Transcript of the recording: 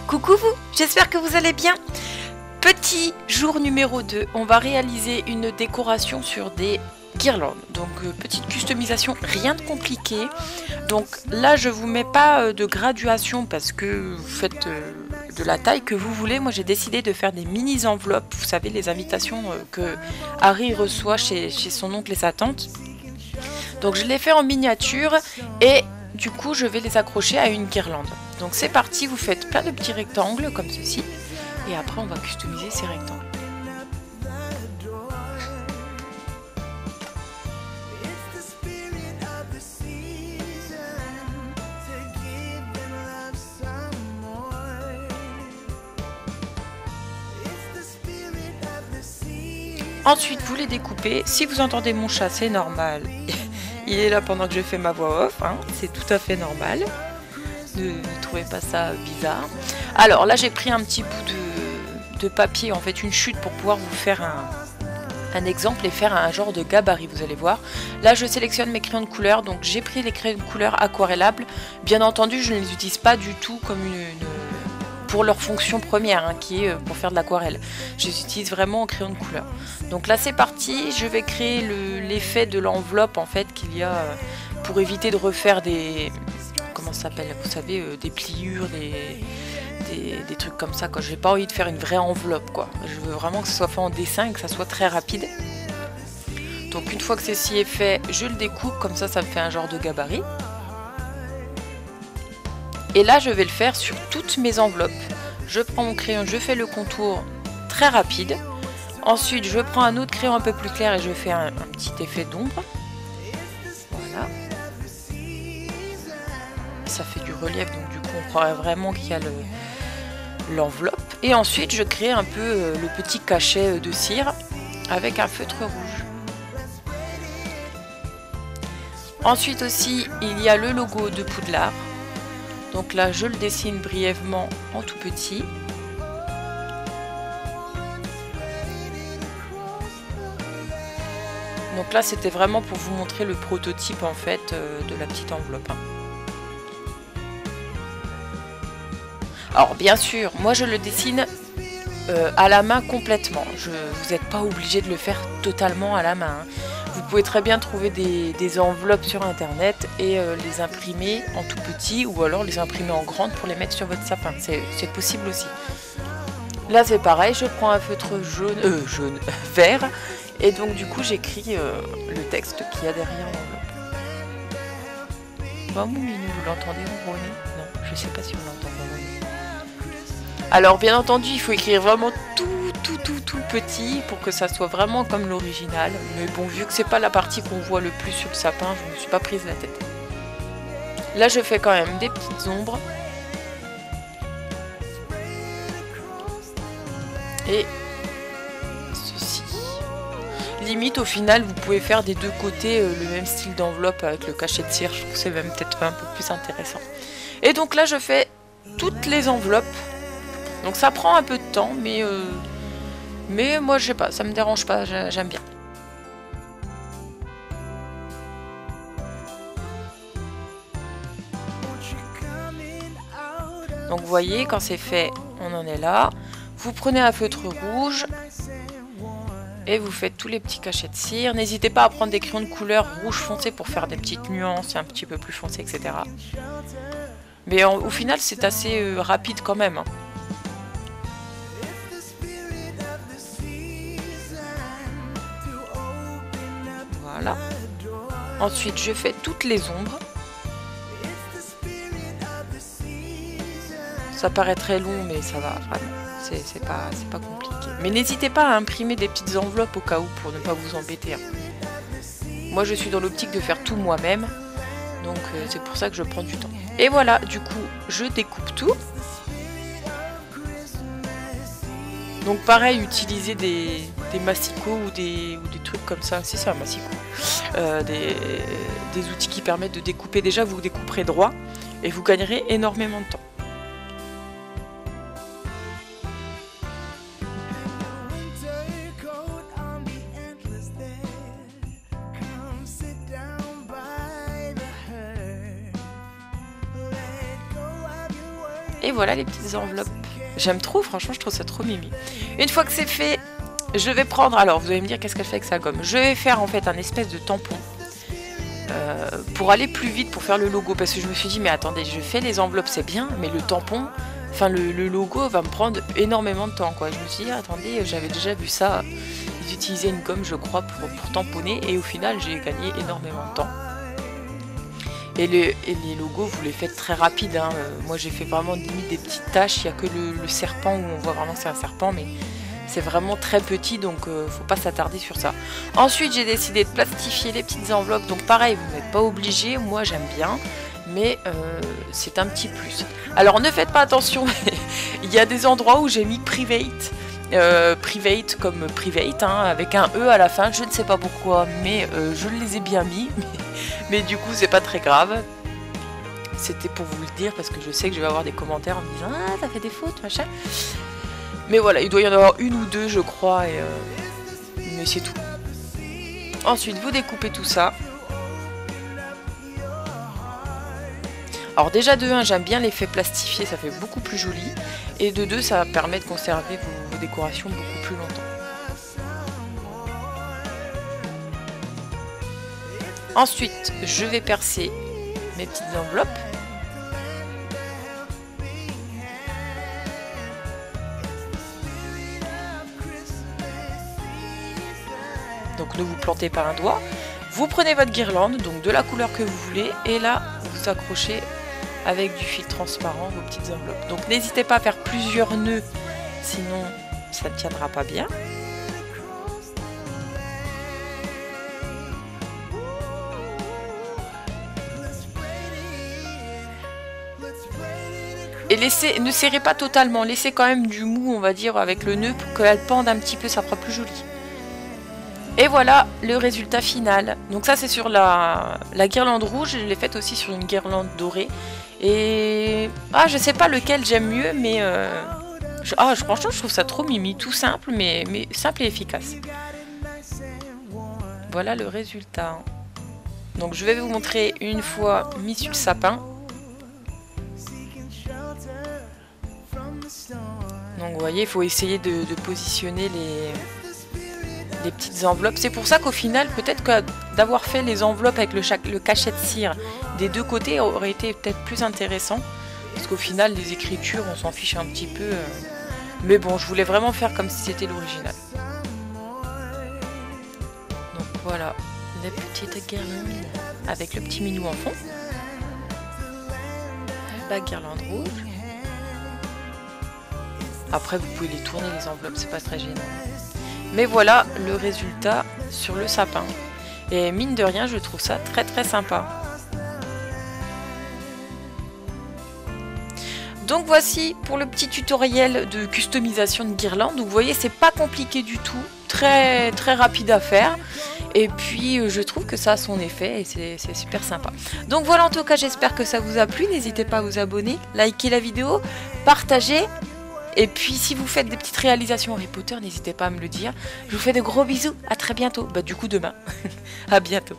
Coucou vous, j'espère que vous allez bien. Petit jour numéro 2, on va réaliser une décoration sur des guirlandes. Donc petite customisation, rien de compliqué. Donc là je vous mets pas de graduation parce que vous faites de la taille que vous voulez. Moi j'ai décidé de faire des mini enveloppes, vous savez les invitations que Harry reçoit chez son oncle et sa tante. Donc je les fais en miniature et du coup je vais les accrocher à une guirlande. Donc c'est parti, vous faites plein de petits rectangles comme ceci et après on va customiser ces rectangles. Ensuite vous les découpez, si vous entendez mon chat c'est normal, il est là pendant que je fais ma voix off, hein. C'est tout à fait normal, ne trouvez pas ça bizarre. Alors là j'ai pris un petit bout de papier, en fait une chute pour pouvoir vous faire un exemple et faire un genre de gabarit, vous allez voir. Là je sélectionne mes crayons de couleur, donc j'ai pris les crayons de couleur aquarellables, bien entendu je ne les utilise pas du tout comme pour leur fonction première, hein, qui est pour faire de l'aquarelle. Je les utilise vraiment en crayon de couleur. Donc là c'est parti, je vais créer l'effet de l'enveloppe en fait qu'il y a pour éviter de refaire des... comment ça s'appelle, vous savez, des pliures, des trucs comme ça, quoi. J'ai pas envie de faire une vraie enveloppe, quoi. Je veux vraiment que ce soit fait en dessin et que ça soit très rapide. Donc une fois que ceci est fait, je le découpe, comme ça me fait un genre de gabarit. Et là je vais le faire sur toutes mes enveloppes. Je prends mon crayon, je fais le contour très rapide. Ensuite je prends un autre crayon un peu plus clair et je fais un petit effet d'ombre. Voilà. Ça fait du relief, donc du coup on croirait vraiment qu'il y a l'enveloppe. Et ensuite je crée un peu le petit cachet de cire avec un feutre rouge. Ensuite aussi il y a le logo de Poudlard. Donc là je le dessine brièvement en tout petit. Donc là c'était vraiment pour vous montrer le prototype en fait de la petite enveloppe. Alors bien sûr, moi je le dessine à la main complètement. Vous n'êtes pas obligé de le faire totalement à la main, hein. Vous pouvez très bien trouver des enveloppes sur internet et les imprimer en tout petit ou alors les imprimer en grande pour les mettre sur votre sapin. C'est possible aussi. Là c'est pareil, je prends un feutre vert et donc du coup j'écris le texte qu'il y a derrière l'enveloppe. Bah mon minou, vous l'entendez ronronner? Non, je sais pas si vous l'entendez ronronner. Alors bien entendu il faut écrire vraiment tout petit pour que ça soit vraiment comme l'original. Mais bon, vu que c'est pas la partie qu'on voit le plus sur le sapin, je me suis pas prise la tête. Là je fais quand même des petites ombres. Et ceci. Limite au final vous pouvez faire des deux côtés le même style d'enveloppe avec le cachet de cire. Je trouve que c'est même peut-être un peu plus intéressant. Et donc là je fais toutes les enveloppes. Donc ça prend un peu de temps, mais moi je sais pas, ça me dérange pas, j'aime bien. Donc vous voyez, quand c'est fait, on en est là. Vous prenez un feutre rouge et vous faites tous les petits cachets de cire. N'hésitez pas à prendre des crayons de couleur rouge foncé pour faire des petites nuances, un petit peu plus foncé, etc. Mais au final c'est assez rapide quand même, hein. Voilà. Ensuite je fais toutes les ombres. Ça paraît très long mais ça va vraiment, c'est pas compliqué. Mais n'hésitez pas à imprimer des petites enveloppes au cas où pour ne pas vous embêter, hein. Moi je suis dans l'optique de faire tout moi-même, donc c'est pour ça que je prends du temps. Et voilà, du coup je découpe tout. Donc pareil, utilisez des massicots ou des trucs comme ça. Si c'est un massicot, des outils qui permettent de découper. Déjà vous découperez droit et vous gagnerez énormément de temps. Et voilà les petites enveloppes. J'aime trop, franchement, je trouve ça trop mimi. Une fois que c'est fait, je vais prendre... Alors, vous allez me dire qu'est-ce qu'elle fait avec sa gomme. Je vais faire en fait un espèce de tampon. Pour aller plus vite, pour faire le logo. Parce que je me suis dit, mais attendez, je fais les enveloppes, c'est bien. Mais le tampon, enfin le logo va me prendre énormément de temps, quoi. Je me suis dit, attendez, j'avais déjà vu ça. Ils utilisaient une gomme, je crois, pour tamponner. Et au final, j'ai gagné énormément de temps. Et les logos, vous les faites très rapide. Hein. Moi, j'ai fait vraiment limite des petites taches. Il n'y a que le serpent où on voit vraiment que c'est un serpent. Mais c'est vraiment très petit, donc faut pas s'attarder sur ça. Ensuite, j'ai décidé de plastifier les petites enveloppes. Donc pareil, vous n'êtes pas obligé. Moi, j'aime bien. Mais c'est un petit plus. Alors, ne faites pas attention. Il y a des endroits où j'ai mis private. Private comme private, hein, avec un E à la fin. Je ne sais pas pourquoi, mais je les ai bien mis. Mais du coup, c'est pas très grave. C'était pour vous le dire parce que je sais que je vais avoir des commentaires en me disant ah, t'as fait des fautes, machin. Mais voilà, il doit y en avoir une ou deux, je crois, et mais c'est tout. Ensuite, vous découpez tout ça. Alors déjà de 1, j'aime bien l'effet plastifié, ça fait beaucoup plus joli. Et de 2, ça permet de conserver vos décorations beaucoup plus longtemps. Ensuite, je vais percer mes petites enveloppes. Donc ne vous plantez pas un doigt. Vous prenez votre guirlande, donc de la couleur que vous voulez, et là, vous accrochez avec du fil transparent vos petites enveloppes. Donc n'hésitez pas à faire plusieurs nœuds, sinon ça ne tiendra pas bien. Et ne serrez pas totalement, laissez quand même du mou, on va dire, avec le nœud pour qu'elle pende un petit peu, ça fera plus joli. Et voilà le résultat final. Donc ça c'est sur la guirlande rouge, je l'ai faite aussi sur une guirlande dorée. Et je sais pas lequel j'aime mieux, mais franchement je trouve ça trop mimi, tout simple, mais simple et efficace. Voilà le résultat. Donc je vais vous montrer une fois mis sur le sapin. Donc vous voyez, il faut essayer de positionner les petites enveloppes. C'est pour ça qu'au final, peut-être que d'avoir fait les enveloppes avec le cachet de cire des deux côtés aurait été peut-être plus intéressant. Parce qu'au final, les écritures, on s'en fiche un petit peu. Mais bon, je voulais vraiment faire comme si c'était l'original. Donc voilà, les petites guirlandes avec le petit minou en fond. La guirlande rouge. Après, vous pouvez les tourner, les enveloppes, c'est pas très gênant. Mais voilà le résultat sur le sapin. Et mine de rien, je trouve ça très très sympa. Donc voici pour le petit tutoriel de customisation de guirlande. Donc vous voyez, c'est pas compliqué du tout. Très très rapide à faire. Et puis je trouve que ça a son effet et c'est super sympa. Donc voilà, en tout cas, j'espère que ça vous a plu. N'hésitez pas à vous abonner, liker la vidéo, partager. Et puis si vous faites des petites réalisations Harry Potter, n'hésitez pas à me le dire. Je vous fais de gros bisous, à très bientôt. Du coup demain. À bientôt.